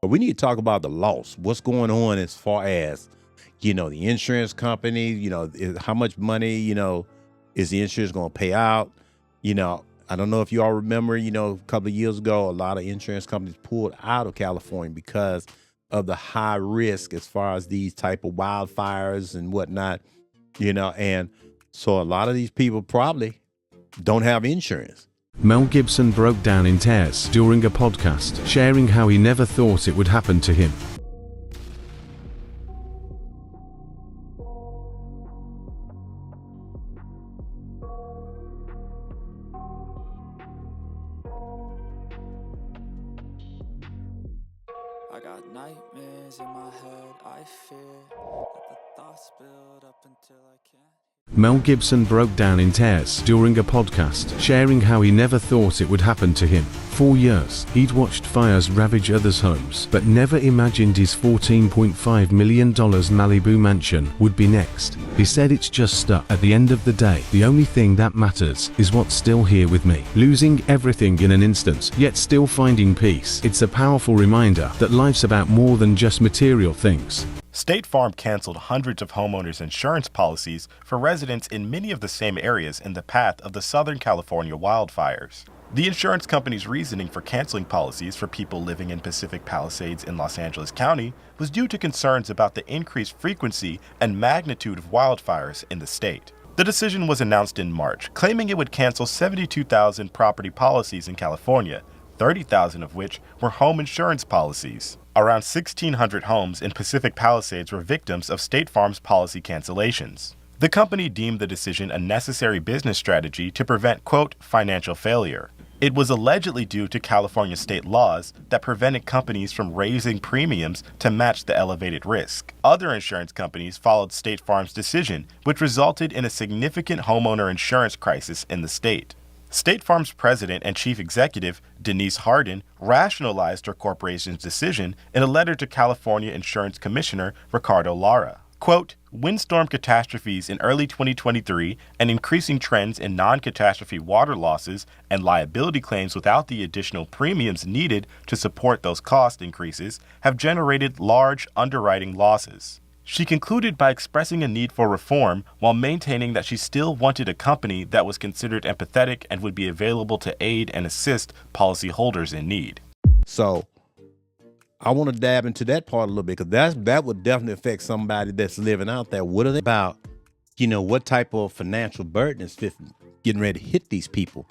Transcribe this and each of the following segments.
But we need to talk about the loss. What's going on as far as, the insurance company, how much money, is the insurance going to pay out? I don't know if you all remember, a couple of years ago, a lot of insurance companies pulled out of California because of the high risk as far as these type of wildfires and whatnot, and so a lot of these people probably don't have insurance. Mel Gibson broke down in tears during a podcast, sharing how he never thought it would happen to him. I got nightmares in my head, I fear that the thoughts build up until I can't. Mel Gibson broke down in tears during a podcast, sharing how he never thought it would happen to him. For years, he'd watched fires ravage others' homes, but never imagined his $14.5 million Malibu mansion would be next. He said, "It's just stuck. At the end of the day, the only thing that matters is what's still here with me." Losing everything in an instant, yet still finding peace. It's a powerful reminder that life's about more than just material things. State Farm canceled hundreds of homeowners' insurance policies for residents in many of the same areas in the path of the Southern California wildfires. The insurance company's reasoning for canceling policies for people living in Pacific Palisades in Los Angeles County was due to concerns about the increased frequency and magnitude of wildfires in the state. The decision was announced in March, claiming it would cancel 72,000 property policies in California, 30,000 of which were home insurance policies. Around 1,600 homes in Pacific Palisades were victims of State Farm's policy cancellations. The company deemed the decision a necessary business strategy to prevent, quote, financial failure. It was allegedly due to California state laws that prevented companies from raising premiums to match the elevated risk. Other insurance companies followed State Farm's decision, which resulted in a significant homeowner insurance crisis in the state. State Farm's president and chief executive, Denise Hardin, rationalized her corporation's decision in a letter to California Insurance Commissioner Ricardo Lara. Quote, windstorm catastrophes in early 2023 and increasing trends in non-catastrophe water losses and liability claims without the additional premiums needed to support those cost increases have generated large underwriting losses. She concluded by expressing a need for reform while maintaining that she still wanted a company that was considered empathetic and would be available to aid and assist policyholders in need. So I want to dab into that part a little bit, because that would definitely affect somebody that's living out there. What are they about? What type of financial burden is getting ready to hit these people?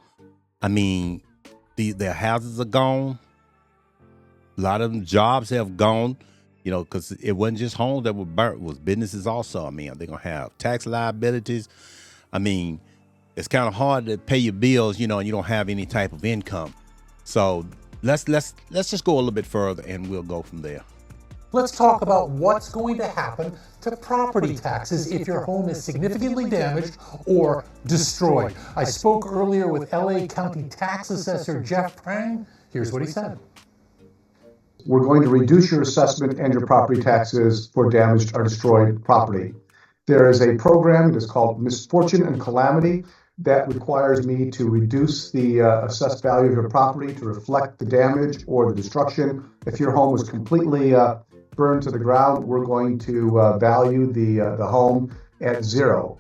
I mean, their houses are gone. A lot of them jobs have gone. Because it wasn't just homes that were burnt, it was businesses also. I mean, they're going to have tax liabilities. I mean, it's kind of hard to pay your bills, and you don't have any type of income. So let's just go a little bit further and we'll go from there. Let's talk about what's going to happen to property taxes if your home is significantly damaged or destroyed. I spoke earlier with LA County Tax Assessor Jeff Prang. Here's what he said. We're going to reduce your assessment and your property taxes for damaged or destroyed property. There is a program that's called Misfortune and Calamity that requires me to reduce the assessed value of your property to reflect the damage or the destruction. If your home was completely burned to the ground, we're going to value the home at zero.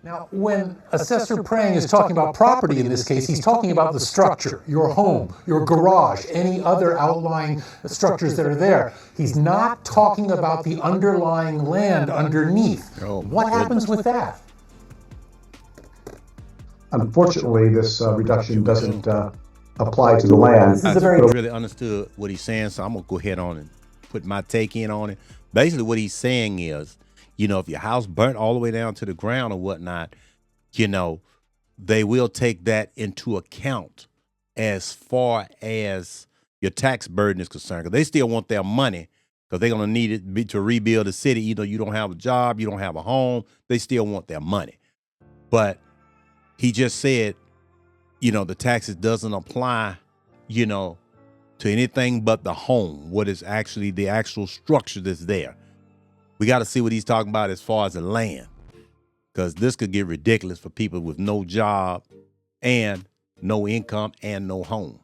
Now, when Assessor Prang is talking about property in this case, he's talking about the structure, your home, your garage, any other outlying structures that are there. He's not talking about the underlying land underneath. What happens with that? Unfortunately, this reduction doesn't apply to the land. I really understood what he's saying, so I'm going to go ahead on and put my take in on it. Basically, what he's saying is, if your house burnt all the way down to the ground or whatnot, they will take that into account as far as your tax burden is concerned. Because they still want their money, because they're going to need it to rebuild the city. You don't have a job, you don't have a home. They still want their money. But he just said, the taxes doesn't apply, to anything but the home, what is actually the actual structure that's there. We got to see what he's talking about as far as the land, because this could get ridiculous for people with no job and no income and no home.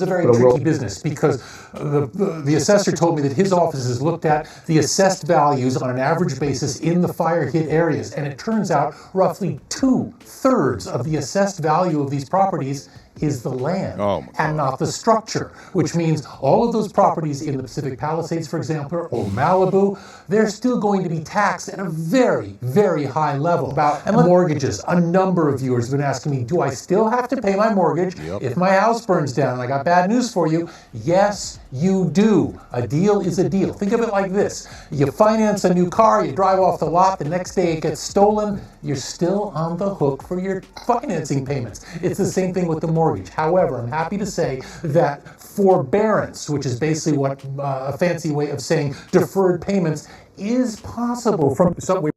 is a very tricky business because the assessor told me that his office has looked at the assessed values on an average basis in the fire hit areas, and it turns out roughly 2/3 of the assessed value of these properties is the land and not the structure, which means all of those properties in the Pacific Palisades, for example, or Malibu, they're still going to be taxed at a very, very high level. And mortgages, a number of viewers have been asking me, do I still have to pay my mortgage if my house burns down? And I got bad news for you. Yes, you do. A deal is a deal. Think of it like this. You finance a new car, you drive off the lot, the next day it gets stolen, you're still on the hook for your financing payments. It's the same thing with the mortgage. However, I'm happy to say that forbearance, which is basically what a fancy way of saying deferred payments, is possible from some way.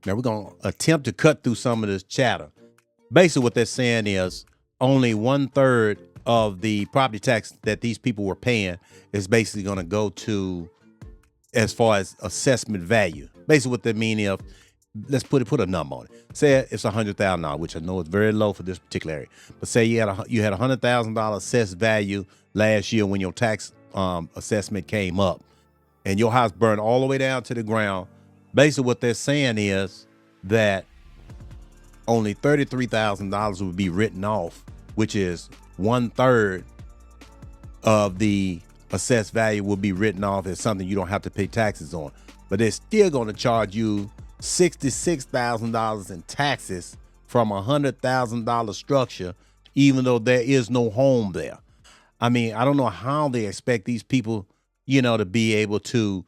Now we're going to attempt to cut through some of this chatter. Basically what they're saying is only 1/3 of the property tax that these people were paying is basically going to go to as far as assessment value. Basically what they mean is, let's put a number on it. Say it's $100,000, which I know is very low for this particular area. But say you had $100,000 assessed value last year when your tax assessment came up, and your house burned all the way down to the ground. Basically, what they're saying is that only $33,000 would be written off, which is 1/3 of the assessed value will be written off as something you don't have to pay taxes on. But they're still going to charge you $66,000 in taxes from a $100,000 structure, even though there is no home there. I mean, I don't know how they expect these people, to be able to,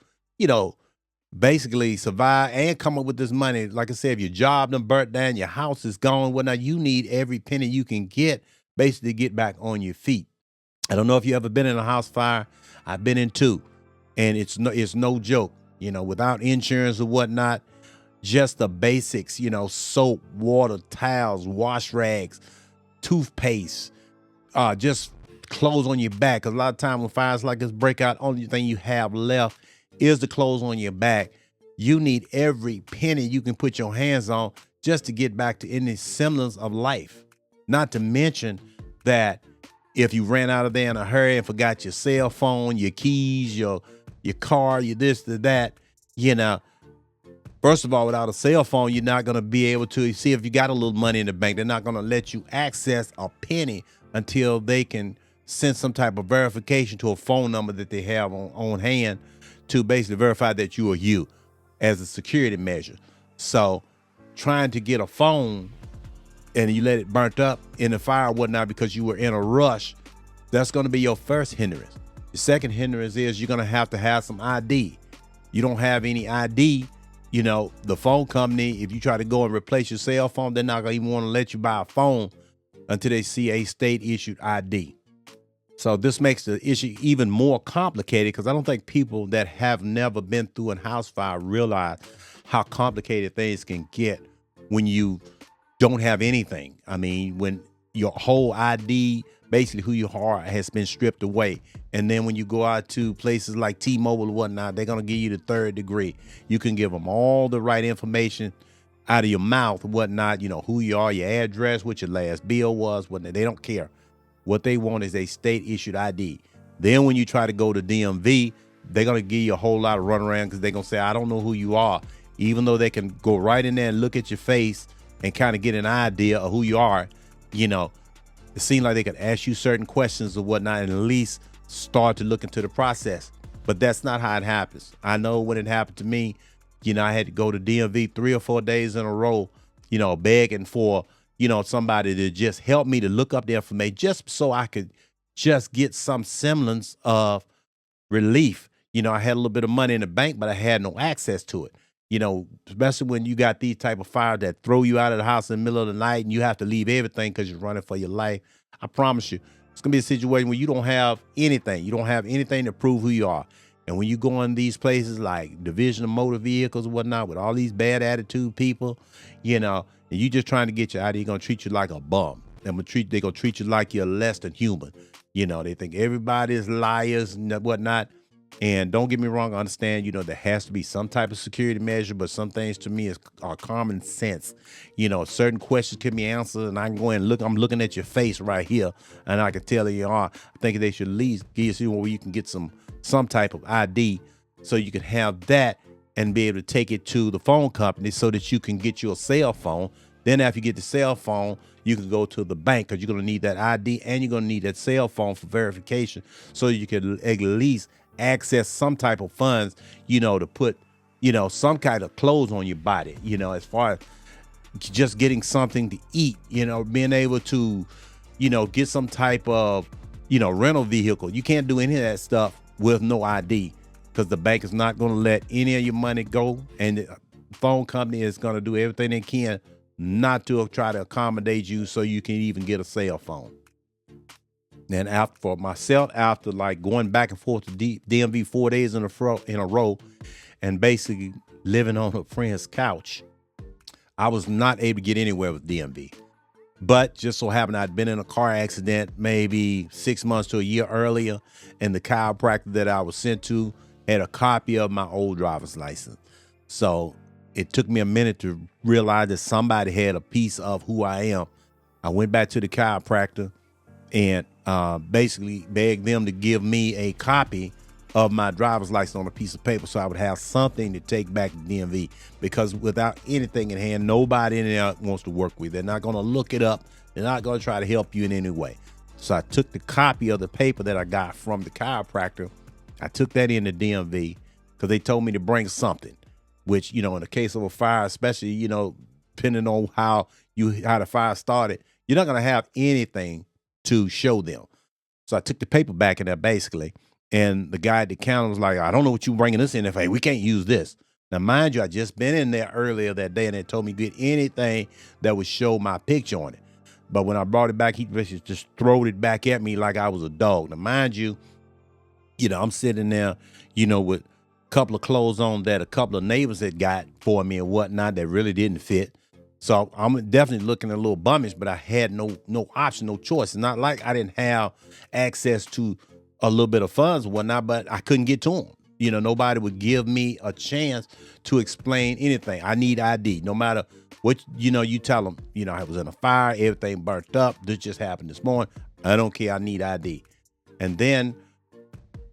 basically survive and come up with this money. Like I said, if your job done burnt down, your house is gone, whatnot, you need every penny you can get basically to get back on your feet. I don't know if you ever been in a house fire. I've been in two, and it's no joke. Without insurance or whatnot, just the basics, soap, water, towels, wash rags, toothpaste, just clothes on your back. Because a lot of times when fires like this break out, only thing you have left is the clothes on your back. You need every penny you can put your hands on just to get back to any semblance of life. Not to mention that if you ran out of there in a hurry and forgot your cell phone, your keys, your car, your this, that, first of all, without a cell phone, you're not going to be able to see if you got a little money in the bank. They're not going to let you access a penny until they can send some type of verification to a phone number that they have on hand to basically verify that you are you as a security measure. So trying to get a phone and you let it burnt up in the fire or whatnot because you were in a rush, that's going to be your first hindrance. The second hindrance is you're going to have some ID. You don't have any ID. The phone company, if you try to go and replace your cell phone, they're not going to even want to let you buy a phone until they see a state-issued ID. So this makes the issue even more complicated because I don't think people that have never been through a house fire realize how complicated things can get when you don't have anything. I mean, when your whole ID, basically who you are, has been stripped away. And then when you go out to places like T-Mobile or whatnot, they're going to give you the third degree. You can give them all the right information out of your mouth and whatnot, who you are, your address, what your last bill was, whatnot. They don't care. What they want is a state-issued ID. Then when you try to go to DMV, they're going to give you a whole lot of runaround because they're going to say, I don't know who you are. Even though they can go right in there and look at your face and kind of get an idea of who you are, it seemed like they could ask you certain questions or whatnot and at least start to look into the process. But that's not how it happens. I know when it happened to me, I had to go to DMV 3 or 4 days in a row, begging for, somebody to just help me to look up the information just so I could just get some semblance of relief. I had a little bit of money in the bank, but I had no access to it. Especially when you got these type of fires that throw you out of the house in the middle of the night and you have to leave everything because you're running for your life. I promise you, it's going to be a situation where you don't have anything. You don't have anything to prove who you are. And when you go in these places like Division of Motor Vehicles and whatnot with all these bad attitude people, and you just trying to get your ID, they're going to treat you like a bum. They're going to treat you like you're less than human. They think everybody is liars and whatnot. And don't get me wrong, I understand, there has to be some type of security measure, but some things to me are common sense. Certain questions can be answered, and I can go and look. I'm looking at your face right here, and I can tell you, I think they should at least give you where you can get some type of ID, so you can have that and be able to take it to the phone company so that you can get your cell phone. Then after you get the cell phone, you can go to the bank, because you're going to need that ID and you're going to need that cell phone for verification, so you can at least access some type of funds, to put, some kind of clothes on your body, as far as just getting something to eat, being able to, get some type of, rental vehicle. You can't do any of that stuff with no ID, because the bank is not going to let any of your money go. And the phone company is going to do everything they can not to try to accommodate you so you can even get a cell phone. And for myself, after like going back and forth to DMV 4 days in a row and basically living on a friend's couch, I was not able to get anywhere with DMV. But just so happened I'd been in a car accident maybe 6 months to a year earlier, and the chiropractor that I was sent to had a copy of my old driver's license. So it took me a minute to realize that somebody had a piece of who I am. I went back to the chiropractor and basically begged them to give me a copy of my driver's license on a piece of paper, so I would have something to take back to DMV, because without anything in hand, nobody in there wants to work with. They're not going to look it up. They're not going to try to help you in any way. So I took the copy of the paper that I got from the chiropractor. I took that into DMV because they told me to bring something, which, in the case of a fire, especially, depending on how the fire started, you're not going to have anything to show them. So I took the paper back in there basically, and the guy at the counter was like, I don't know what you bringing this in. If, hey, we can't use this. Now, mind you, I just been in there earlier that day, and they told me to get anything that would show my picture on it. But when I brought it back, he just throwed it back at me like I was a dog. Now, mind you, I'm sitting there, with a couple of clothes on that a couple of neighbors had got for me and whatnot that really didn't fit. So I'm definitely looking a little bummish, but I had no option, no choice. It's not like I didn't have access to a little bit of funds or whatnot, but I couldn't get to them. Nobody would give me a chance to explain anything. I need ID. No matter what, you tell them, I was in a fire, everything burnt up. This just happened this morning. I don't care. I need ID. And then,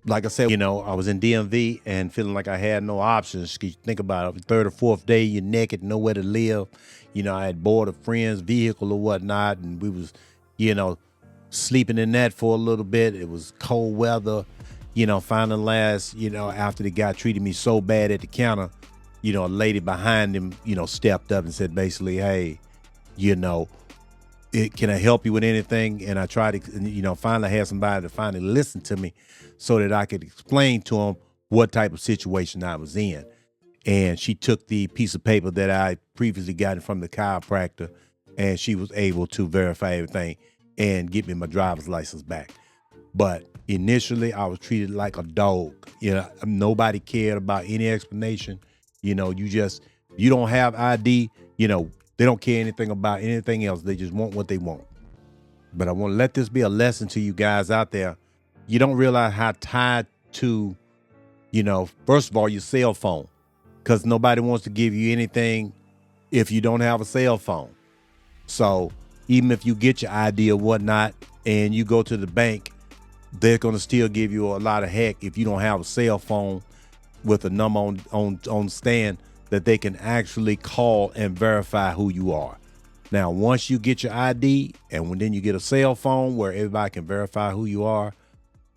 like I said, I was in DMV and feeling like I had no options. You think about it, third or fourth day, you're naked, nowhere to live. I had bought a friend's vehicle or whatnot, and we was, sleeping in that for a little bit. It was cold weather. Finally last, after the guy treated me so bad at the counter, a lady behind him, stepped up and said basically, hey, can I help you with anything? And I tried to, finally had somebody to finally listen to me so that I could explain to him what type of situation I was in. And she took the piece of paper that I previously gotten from the chiropractor, and she was able to verify everything and get me my driver's license back. But initially, I was treated like a dog. Nobody cared about any explanation. You don't have ID. They don't care anything about anything else. They just want what they want. But I want to let this be a lesson to you guys out there. You don't realize how tied to, first of all, your cell phone, because nobody wants to give you anything if you don't have a cell phone. So even if you get your ID or whatnot and you go to the bank, they're going to still give you a lot of heck if you don't have a cell phone with a number on stand that they can actually call and verify who you are. Now, once you get your ID and then you get a cell phone where everybody can verify who you are,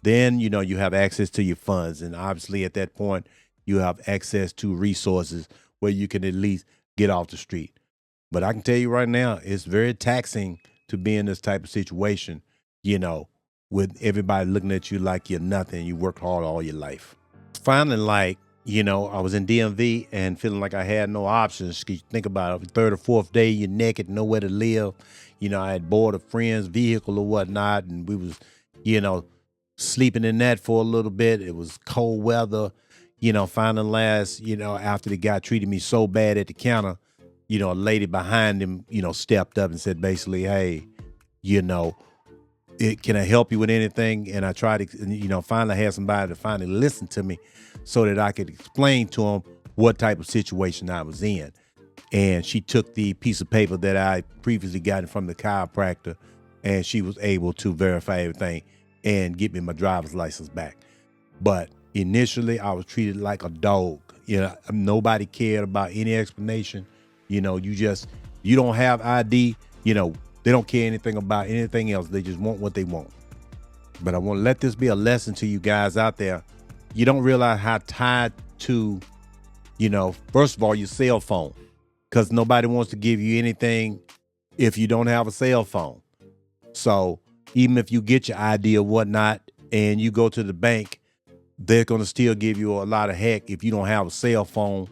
then, you have access to your funds. And obviously at that point, you have access to resources where you can at least get off the street. But I can tell you right now, it's very taxing to be in this type of situation, with everybody looking at you like you're nothing. You worked hard all your life. Finally, I was in DMV and feeling like I had no options. You think about it, third or fourth day, you're naked, nowhere to live. I had bought a friend's vehicle or whatnot, and we was, sleeping in that for a little bit. It was cold weather. Finally last, after the guy treated me so bad at the counter, a lady behind him, stepped up and said basically, hey, can I help you with anything? And I tried to, finally had somebody to finally listen to me so that I could explain to them what type of situation I was in. And she took the piece of paper that I previously gotten from the chiropractor, and she was able to verify everything and get me my driver's license back. But initially, I was treated like a dog. Nobody cared about any explanation. You don't have ID. They don't care anything about anything else. They just want what they want. But I want to let this be a lesson to you guys out there. You don't realize how tied to, first of all, your cell phone, because nobody wants to give you anything if you don't have a cell phone. So even if you get your ID or whatnot and you go to the bank, they're going to still give you a lot of heck if you don't have a cell phone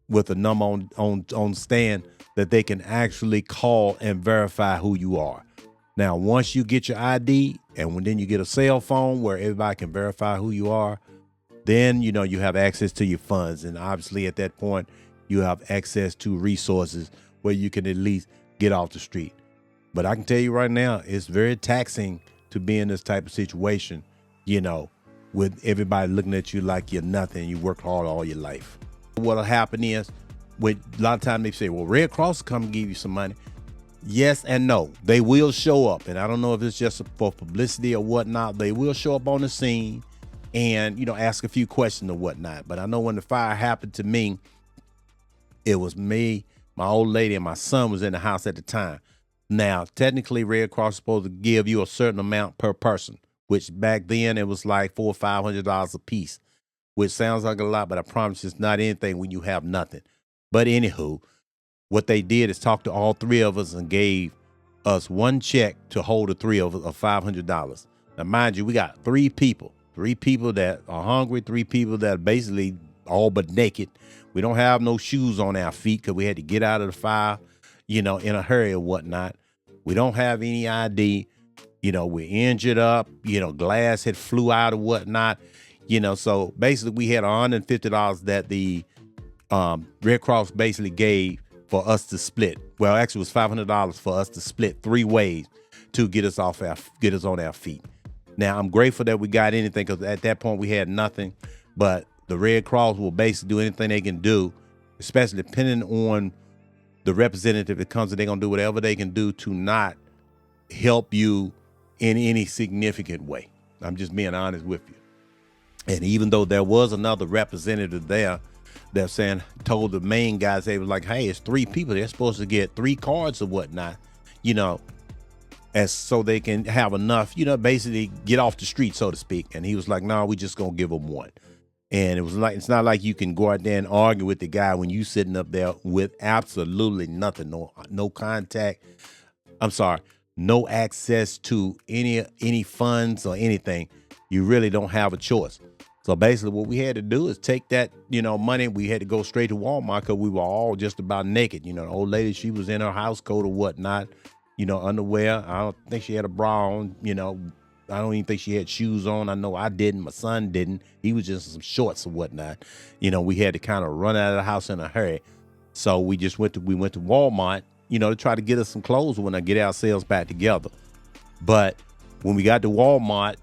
with a number on stand that they can actually call and verify who you are. Now, once you get your ID and then you get a cell phone where everybody can verify who you are, then, you have access to your funds. And obviously at that point, you have access to resources where you can at least get off the street. But I can tell you right now, it's very taxing to be in this type of situation, with everybody looking at you like you're nothing. You worked hard all your life. What'll happen is, a lot of times they say, well, Red Cross will come and give you some money. Yes and no. They will show up. And I don't know if it's just for publicity or whatnot. They will show up on the scene and, ask a few questions or whatnot. But I know when the fire happened to me, it was me, my old lady, and my son was in the house at the time. Now, technically, Red Cross is supposed to give you a certain amount per person, which back then it was like $400 or $500 a piece, which sounds like a lot, but I promise it's not anything when you have nothing. But anywho, what they did is talk to all three of us and gave us one check to hold the three of us of $500. Now, mind you, we got three people that are hungry, three people that are basically all but naked. We don't have no shoes on our feet because we had to get out of the fire, in a hurry or whatnot. We don't have any ID. We're injured up, glass had flew out or whatnot, so basically we had $150 that the Red Cross basically gave for us to split. Well, actually it was $500 for us to split three ways to get us on our feet. Now, I'm grateful that we got anything because at that point we had nothing, but the Red Cross will basically do anything they can do, especially depending on the representative that comes, and they're going to do whatever they can do to not help you in any significant way. I'm just being honest with you. And even though there was another representative there that told the main guys, they was like, hey, it's three people. They're supposed to get 3 cards or whatnot, as so they can have enough, basically get off the street, so to speak. And he was like, no, we just going to give them 1. And it was like, it's not like you can go out there and argue with the guy when you sitting up there with absolutely nothing, no contact. I'm sorry, no access to any funds or anything. You really don't have a choice. So basically what we had to do is take that, money. We had to go straight to Walmart because we were all just about naked. The old lady, she was in her house coat or whatnot, underwear. I don't think she had a bra on, I don't even think she had shoes on. I know I didn't. My son didn't. He was just in some shorts or whatnot. We had to kind of run out of the house in a hurry. So we went to Walmart, to try to get us some clothes when I get ourselves back together. But when we got to Walmart,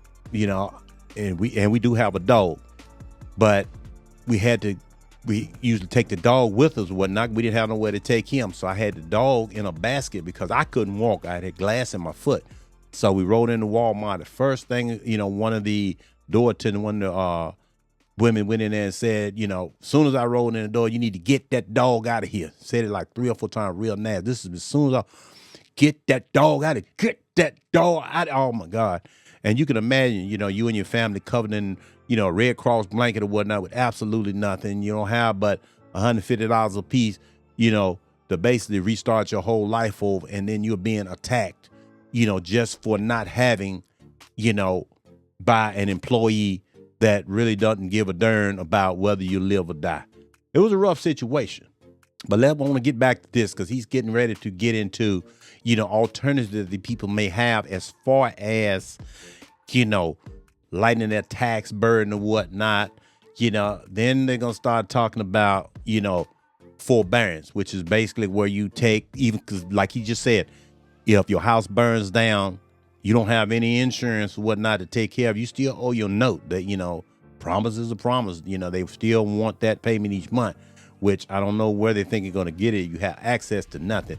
and we do have a dog, but we usually take the dog with us or whatnot. We didn't have nowhere to take him. So I had the dog in a basket because I couldn't walk. I had glass in my foot. So we rode into Walmart. The first thing, one of the door attendants, one of the women went in there and said, as soon as I rolled in the door, you need to get that dog out of here. Said it like 3 or 4 times real nasty. This is as soon as I get that dog out of here. Get that dog out. Oh, my God. And you can imagine, you and your family covered in, a Red Cross blanket or whatnot with absolutely nothing. You don't have but $150 a piece, to basically restart your whole life over. And then you're being attacked, just for not having, by an employee that really doesn't give a darn about whether you live or die. It was a rough situation. But I want to get back to this because he's getting ready to get into, alternatives that people may have as far as, lightening their tax burden or whatnot. Then they're going to start talking about, forbearance, which is basically where you take, even because like he just said, if your house burns down, you don't have any insurance or whatnot to take care of, you still owe your note. That, promise is a promise. They still want that payment each month, which I don't know where they think you're going to get it. You have access to nothing.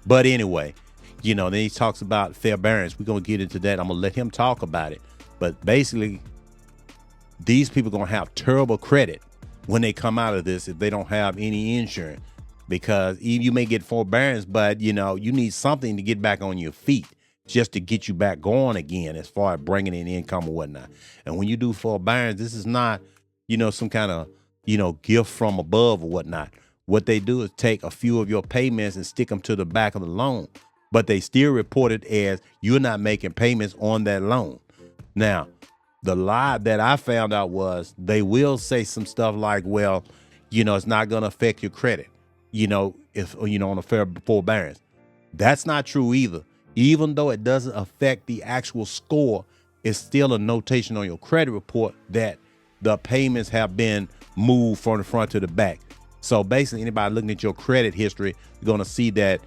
But anyway, then he talks about forbearance. We're going to get into that. I'm going to let him talk about it. But basically, these people are going to have terrible credit when they come out of this if they don't have any insurance, because you may get forbearance, but you need something to get back on your feet just to get you back going again as far as bringing in income or whatnot. And when you do forbearance, this is not, some kind of, gift from above or whatnot. What they do is take a few of your payments and stick them to the back of the loan, but they still report it as you're not making payments on that loan. Now, the lie that I found out was they will say some stuff like, well, it's not going to affect your credit, if, on a fair forbearance. That's not true either. Even though it doesn't affect the actual score, it's still a notation on your credit report that the payments have been moved from the front to the back. So basically, anybody looking at your credit history, you're going to see that,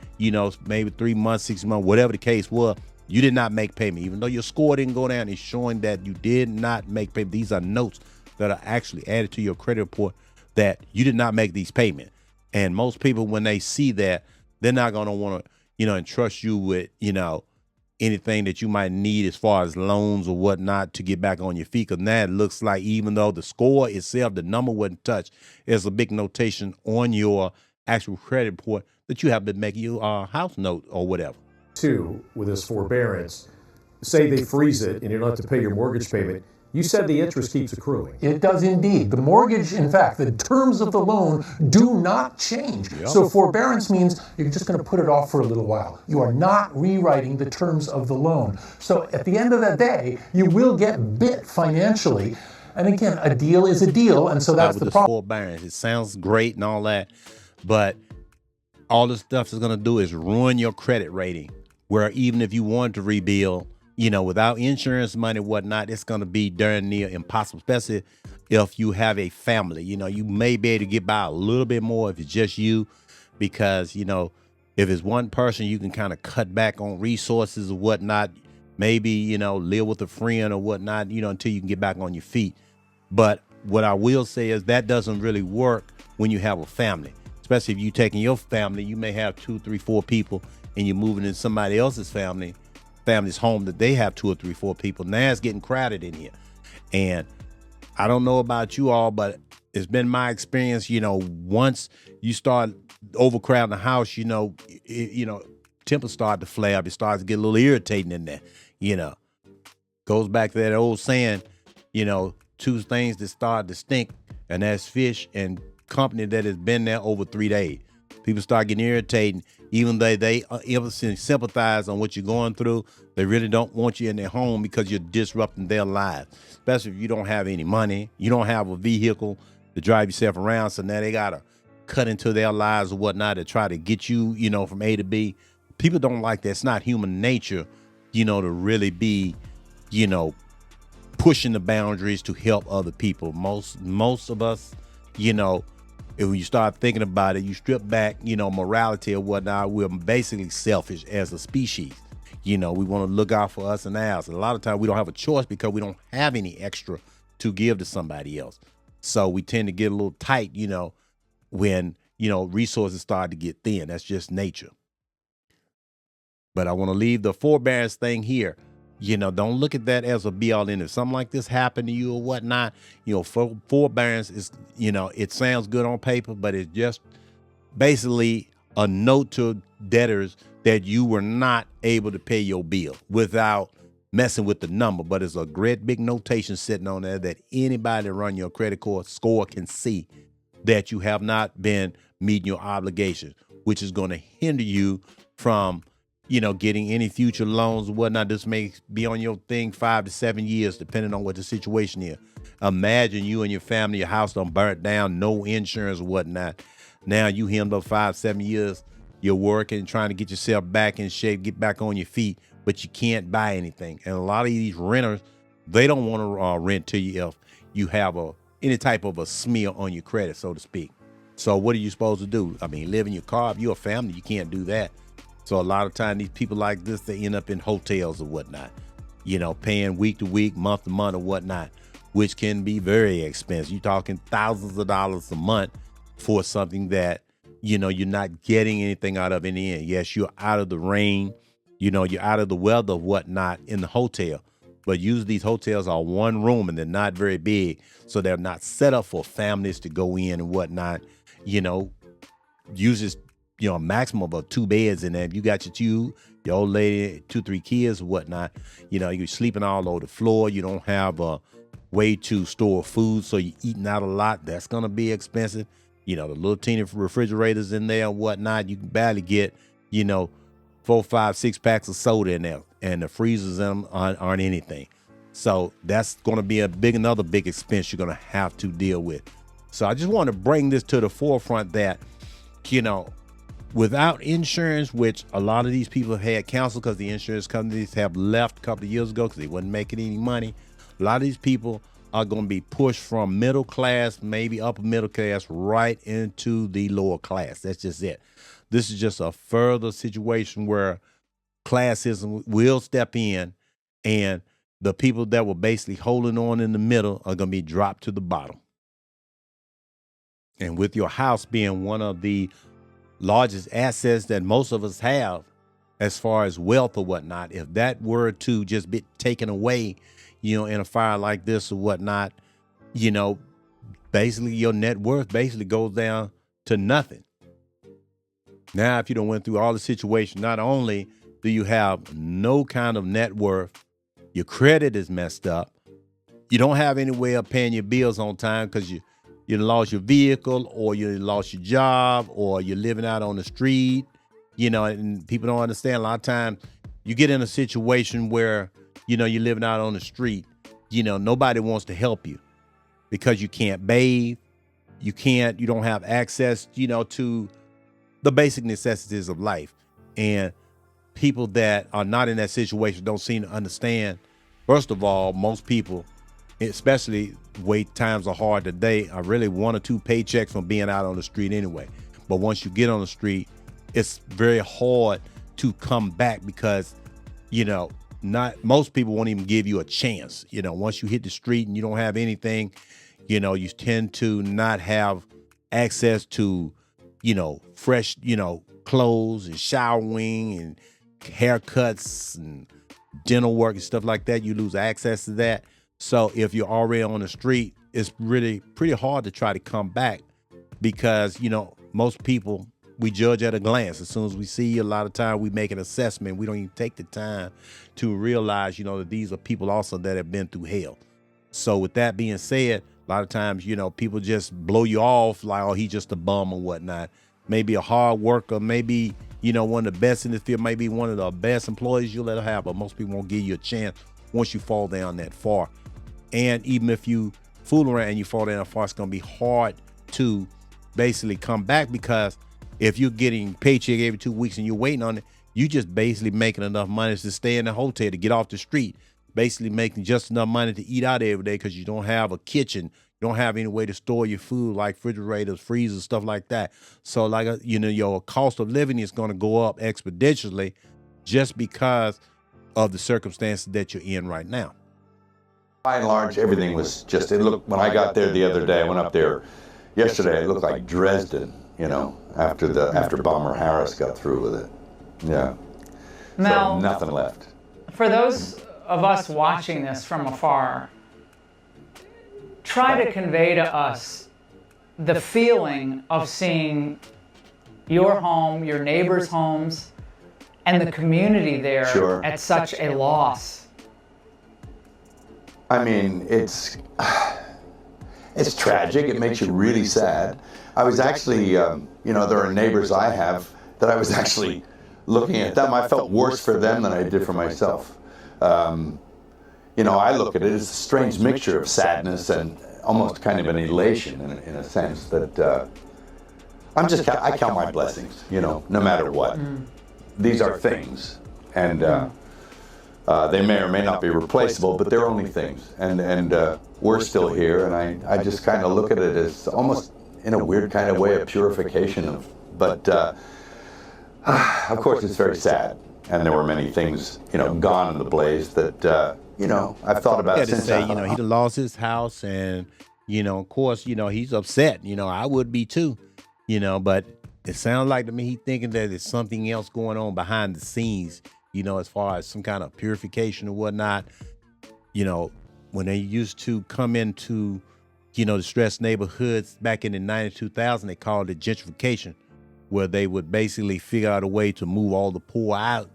maybe 3 months, 6 months, whatever the case was, you did not make payment. Even though your score didn't go down, it's showing that you did not make payment. These are notes that are actually added to your credit report that you did not make these payments. And most people, when they see that, they're not going to want to, entrust you with, anything that you might need as far as loans or whatnot to get back on your feet. Because now it looks like, even though the score itself, the number wasn't touched, there's a big notation on your actual credit report that you have been making your house note or whatever. Too, with this forbearance, say they freeze it and you don't have to pay your mortgage payment, you said the interest keeps accruing. It does indeed. The mortgage, in fact, the terms of the loan do not change. Yep. So forbearance means you're just going to put it off for a little while. You are not rewriting the terms of the loan. So at the end of the day, you will get bit financially. And again, a deal is a deal, and so that's the problem. Forbearance, it sounds great and all that, but all this stuff is going to do is ruin your credit rating, where even if you want to rebuild, without insurance money, whatnot, it's going to be darn near impossible, especially if you have a family. You may be able to get by a little bit more if it's just you, because, if it's one person, you can kind of cut back on resources or whatnot, maybe, live with a friend or whatnot, until you can get back on your feet. But what I will say is that doesn't really work when you have a family, especially if you're taking your family. You may have 2, 3, 4 people and you're moving in somebody else's family's home that they have 2 or 3, 4 people. Now it's getting crowded in here. And I don't know about you all, but it's been my experience, once you start overcrowding the house, tempers start to flare up. It starts to get a little irritating in there, Goes back to that old saying, 2 things that start to stink, and that's fish and company that has been there over 3 days. People start getting irritating, even though they sympathize on what you're going through. They really don't want you in their home because you're disrupting their lives, especially if you don't have any money. You don't have a vehicle to drive yourself around, so now they got to cut into their lives or whatnot to try to get you, from A to B. People don't like that. It's not human nature, to really be, pushing the boundaries to help other people. Most of us, if you start thinking about it, you strip back, morality or whatnot, we're basically selfish as a species. We want to look out for us and ours. And a lot of times we don't have a choice because we don't have any extra to give to somebody else. So we tend to get a little tight, when, resources start to get thin. That's just nature. But I want to leave the forbearance thing here. Don't look at that as a be all end. If something like this happened to you or whatnot, forbearance is, it sounds good on paper, but it's just basically a note to debtors that you were not able to pay your bill without messing with the number. But it's a great big notation sitting on there that anybody that run your credit card score can see that you have not been meeting your obligations, which is going to hinder you from getting any future loans or whatnot. This may be on your thing 5 to 7 years, depending on what the situation is. Imagine you and your family, your house done burnt down, no insurance or whatnot. Now you hemmed up 5, 7 years. You're working, trying to get yourself back in shape, get back on your feet, but you can't buy anything. And a lot of these renters, they don't want to rent to you if you have any type of a smear on your credit, so to speak. So what are you supposed to do? Live in your car. If you're a family, you can't do that. So a lot of time these people like this, they end up in hotels or whatnot, paying week to week, month to month or whatnot, which can be very expensive. You're talking thousands of dollars a month for something that, you're not getting anything out of in the end. Yes, you're out of the rain, you're out of the weather or whatnot in the hotel. But usually these hotels are one room and they're not very big. So they're not set up for families to go in and whatnot. Uses, a maximum of 2 beds in there. You got your old lady, 2, 3 kids or whatnot. You're sleeping all over the floor. You don't have a way to store food. So you're eating out a lot. That's going to be expensive. The little teeny refrigerators in there and whatnot. You can barely get, 4, 5, 6 packs of soda in there. And the freezers in them aren't anything. So that's going to be another big expense you're going to have to deal with. So I just want to bring this to the forefront that, without insurance, which a lot of these people had canceled because the insurance companies have left a couple of years ago because they wasn't making any money. A lot of these people are going to be pushed from middle class, maybe upper middle class, right into the lower class. That's just it. This is just a further situation where classism will step in, and the people that were basically holding on in the middle are going to be dropped to the bottom. And with your house being one of the largest assets that most of us have as far as wealth or whatnot, if that were to just be taken away, in a fire like this or whatnot, basically your net worth basically goes down to nothing. Now, if you don't went through all the situation, not only do you have no kind of net worth, your credit is messed up, you don't have any way of paying your bills on time because you lost your vehicle, or you lost your job, or you're living out on the street, and people don't understand. A lot of times you get in a situation where, you're living out on the street, nobody wants to help you because you can't bathe. You don't have access, to the basic necessities of life. And people that are not in that situation don't seem to understand. First of all, most people, especially the way times are hard today, are really 1 or 2 paychecks from being out on the street anyway. But once you get on the street, it's very hard to come back because, not most people won't even give you a chance. Once you hit the street and you don't have anything, you tend to not have access to, fresh, clothes and showering and haircuts and dental work and stuff like that. You lose access to that. So if you're already on the street, it's really pretty hard to try to come back because, most people, we judge at a glance. As soon as we see you, a lot of time we make an assessment. We don't even take the time to realize, that these are people also that have been through hell. So with that being said, a lot of times, people just blow you off like, oh, he's just a bum or whatnot. Maybe a hard worker, maybe, one of the best in the field, maybe one of the best employees you'll ever have, but most people won't give you a chance once you fall down that far. And even if you fool around and you fall down that far, it's going to be hard to basically come back because if you're getting paycheck every 2 weeks and you're waiting on it, you just basically making enough money to stay in the hotel, to get off the street, basically making just enough money to eat out every day because you don't have a kitchen. You don't have any way to store your food like refrigerators, freezers, stuff like that. So your cost of living is going to go up exponentially just because of the circumstances that you're in right now. By and large, everything was just, it looked, when I got there the other day, I went up there yesterday, it looked like Dresden, after Bomber Harris got through with it. Yeah. Now, so nothing left. For those of us watching this from afar, try to convey to us the feeling of seeing your home, your neighbors' homes, and the community there at such a loss. I mean, it's tragic. It makes you really sad. I was actually, there are neighbors I have that I was actually looking at them. I felt worse for them than I did for myself. I look at it as a strange mixture of sadness and almost kind of an elation in a sense that I count my blessings, no matter what. These are things, and they may or may not be replaceable, but they're only things, and we're still here, and I just kind of look at it as almost in a weird kind of way a purification of, but Of course, it's very sad, and there were many things, gone in the blaze that, I've thought about Yeah, to since. say, he done lost his house, and of course, he's upset. I would be too, but it sounds like to me he thinking that there's something else going on behind the scenes, as far as some kind of purification or whatnot. When they used to come into, the stressed neighborhoods back in the 2000, they called it gentrification, where they would basically figure out a way to move all the poor out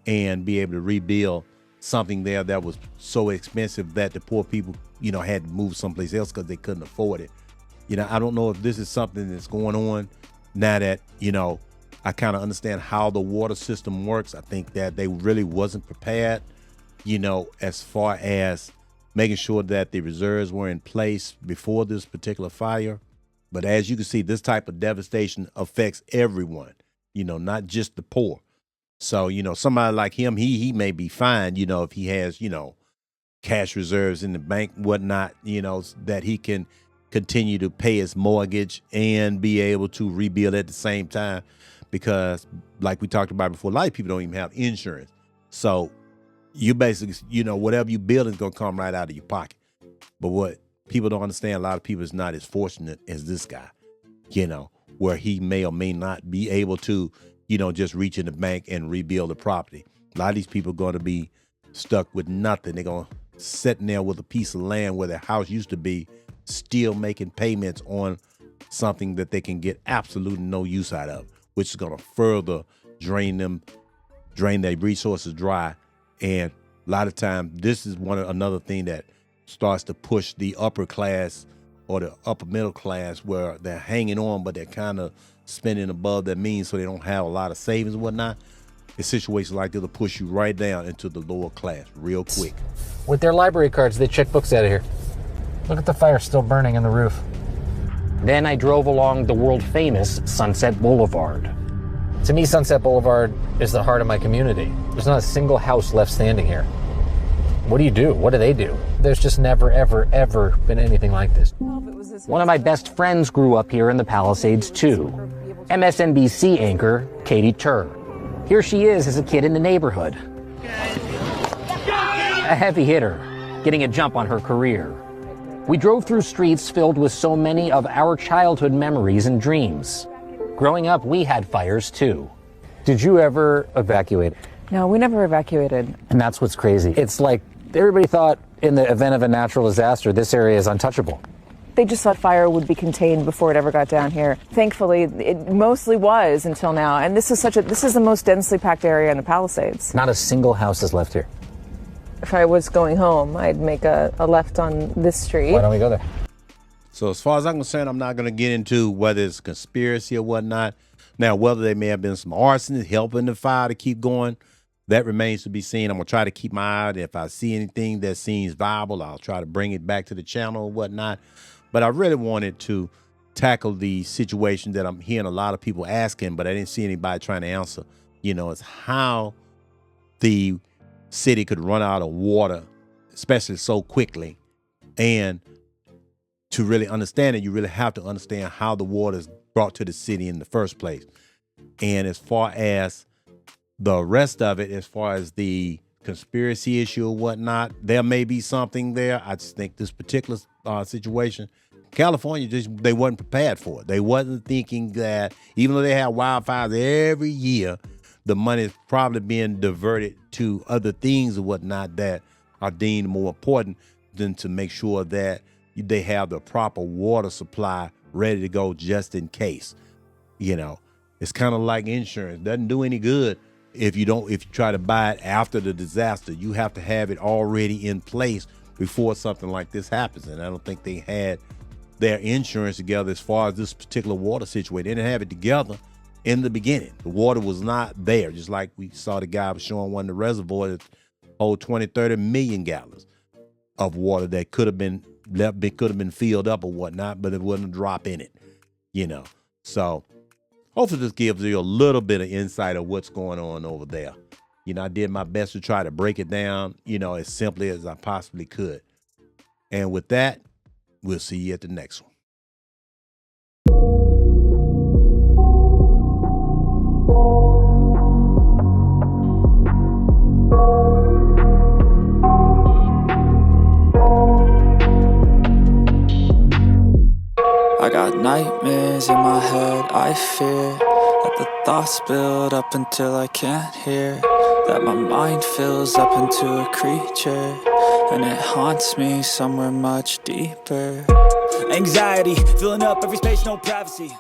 and be able to rebuild something there that was so expensive that the poor people, had to move someplace else because they couldn't afford it. I don't know if this is something that's going on now that, I kind of understand how the water system works. I think that they really wasn't prepared, as far as making sure that the reserves were in place before this particular fire. But as you can see, this type of devastation affects everyone, not just the poor. So, somebody like him, he may be fine, if he has, cash reserves in the bank, whatnot, that he can continue to pay his mortgage and be able to rebuild at the same time. Because like we talked about before, a lot of people don't even have insurance. So you basically, whatever you build is going to come right out of your pocket. But what people don't understand, a lot of people is not as fortunate as this guy, where he may or may not be able to, just reach in the bank and rebuild the property. A lot of these people are going to be stuck with nothing. They're going to sit there with a piece of land where their house used to be, still making payments on something that they can get absolutely no use out of, which is going to further drain their resources dry. And a lot of times, this is another thing that starts to push the upper class or the upper middle class, where they're hanging on, but they're kind of spending above their means, so they don't have a lot of savings and whatnot. A situation like this will push you right down into the lower class real quick. With their library cards, they check books out of here. Look at the fire still burning in the roof. Then I drove along the world-famous Sunset Boulevard. To me, Sunset Boulevard is the heart of my community. There's not a single house left standing here. What do you do? What do they do? There's just never, ever, ever been anything like this. One of my best friends grew up here in the Palisades, too. MSNBC anchor Katie Tur. Here she is as a kid in the neighborhood. A heavy hitter, getting a jump on her career. We drove through streets filled with so many of our childhood memories and dreams. Growing up, we had fires, too. Did you ever evacuate? No, we never evacuated. And that's what's crazy. It's like everybody thought in the event of a natural disaster, this area is untouchable. They just thought fire would be contained before it ever got down here. Thankfully, it mostly was until now. And this is the most densely packed area in the Palisades. Not a single house is left here. If I was going home, I'd make a left on this street. Why don't we go there? So as far as I'm concerned, I'm not going to get into whether it's a conspiracy or whatnot. Now, whether there may have been some arsonists helping the fire to keep going, that remains to be seen. I'm going to try to keep my eye out. If I see anything that seems viable, I'll try to bring it back to the channel or whatnot. But I really wanted to tackle the situation that I'm hearing a lot of people asking, but I didn't see anybody trying to answer. It's how the city could run out of water, especially so quickly. And to really understand it, you really have to understand how the water is brought to the city in the first place. And as far as the rest of it, as far as the conspiracy issue or whatnot, there may be something there. I just think this particular situation, California, they wasn't prepared for it. They wasn't thinking that even though they have wildfires every year, the money is probably being diverted to other things or whatnot that are deemed more important than to make sure that they have the proper water supply ready to go just in case. It's kind of like insurance. Doesn't do any good if you try to buy it after the disaster. You have to have it already in place before something like this happens. And I don't think they had their insurance together as far as this particular water situation. They didn't have it together in the beginning. The water was not there, just like we saw the guy was showing one of the reservoirs that hold 20, 30 million gallons of water that could have been filled up or whatnot, but it wasn't a drop in it, So hopefully this gives you a little bit of insight of what's going on over there. I did my best to try to break it down, as simply as I possibly could. And with that, we'll see you at the next one. I got nightmares in my head, I fear that the thoughts build up until I can't hear, that my mind fills up into a creature, and it haunts me somewhere much deeper. Anxiety, filling up every space, no privacy.